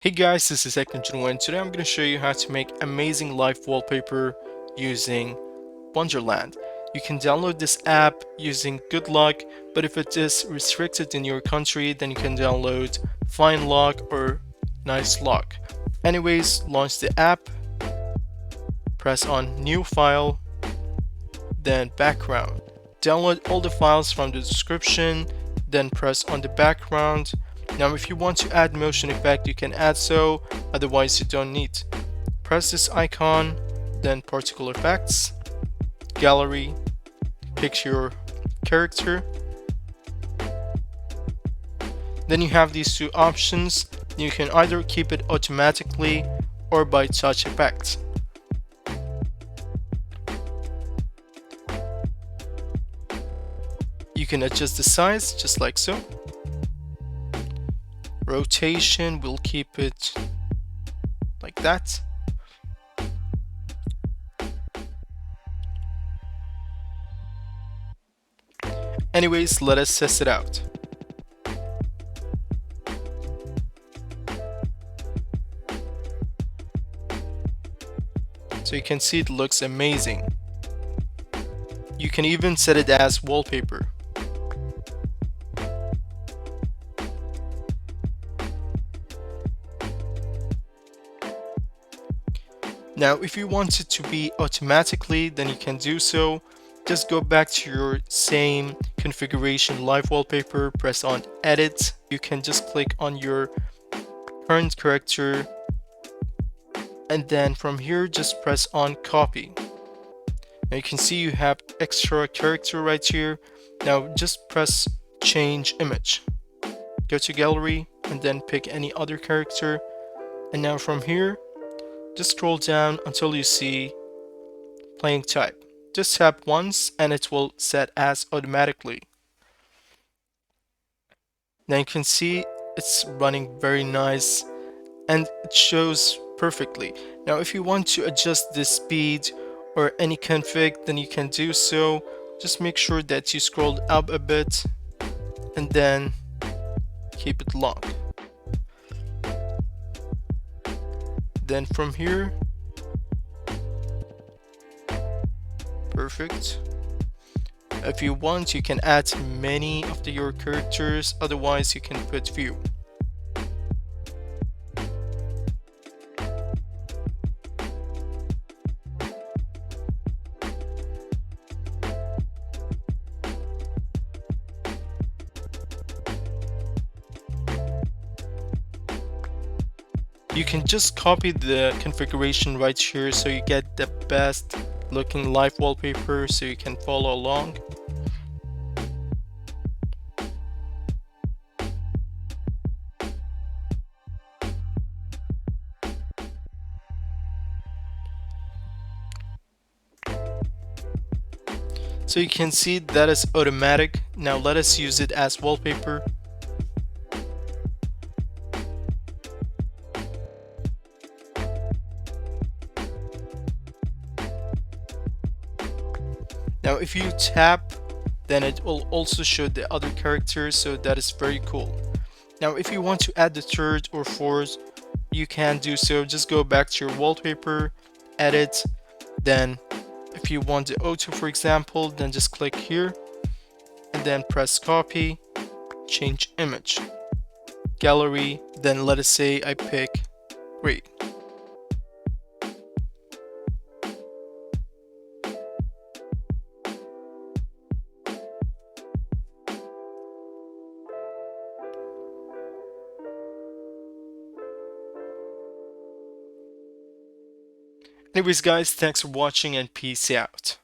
Hey guys, this is Attribution, and today I'm going to show you how to make amazing live wallpaper using Wonderland. You can download this app using Good Luck, but if it is restricted in your country, then you can download Fine Lock or Nice Lock. Anyways, launch the app, press on New File, then Background. Download all the files from the description, then press on the background. Now if you want to add motion effect, you can add so, otherwise you don't need. Press this icon, then particle effects, gallery, pick your character. Then you have these two options. You can either keep it automatically or by touch effect. You can adjust the size just like so. Rotation, we'll keep it like that. Anyways, let us test it out. So you can see it looks amazing. You can even set it as wallpaper. Now if you want it to be automatically, then you can do so. Just go back to your same configuration live wallpaper, press on edit. You can just click on your current character, and then from here just press on copy. Now you can see you have extra character right here. Now just press change image. Go to gallery and then pick any other character, and now from here just scroll down until you see playing type. Just tap once and it will set as automatically. Now you can see it's running very nice and it shows perfectly. Now if you want to adjust the speed or any config, then you can do so. Just make sure that you scroll up a bit and then keep it long. Then from here, perfect. If you want, you can add many of your characters, otherwise you can put few. You can just copy the configuration right here so you get the best looking live wallpaper so you can follow along. So you can see that is automatic. Now let us use it as wallpaper. Now if you tap, then it will also show the other characters, so that is very cool. Now if you want to add the third or fourth, you can do so. Just go back to your wallpaper, edit, then if you want the auto for example, then just click here and then press copy, change image, gallery, then let us say I pick green. Anyways guys, thanks for watching and peace out.